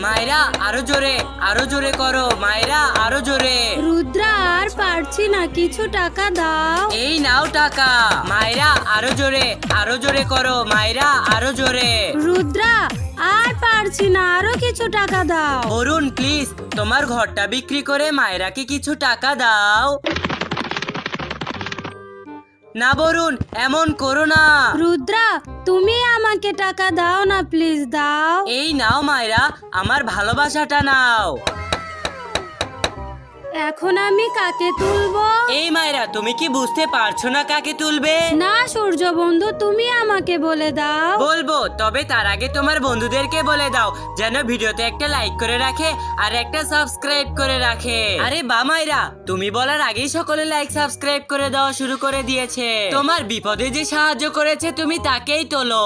মায়েরা আরো জোরে করো মায়েরা, আরো জোরে। রুদ্রা আর পারছি না, কিছু টাকা দাও। এই নাও টাকা। মায়েরা আরো জোরে করো মায়েরা, আরো জোরে। রুদ্রা আর পারছি না, আরো কিছু টাকা দাও। বরুণ প্লিজ তোমার ঘরটা বিক্রি করে মায়েরাকে কিছু টাকা দাও। না বরুণ, এমন করো না। রুদ্রা তুমি আমাকে টাকা দাও না, প্লিজ দাও। এই নাও মায়েরা, আমার ভালোবাসাটা নাও। এখন আমি কাকে তুলবো? এই মায়েরা, তুমি কি বুঝতে পারছো না কাকে তুলবে? না সূর্য বন্ধু, তুমি আমাকে বলে দাও। বলবো, তবে তার আগে তোমার বন্ধুদেরকে বলে দাও যেন ভিডিওতে একটা লাইক করে রাখে আর একটা সাবস্ক্রাইব করে রাখে। আরে বা মায়েরা, তুমি বলার আগেই সকলে লাইক সাবস্ক্রাইব করে দেওয়া শুরু করে দিয়েছে। তোমার বিপদে যে সাহায্য করেছে তুমি তাকেই তোলো।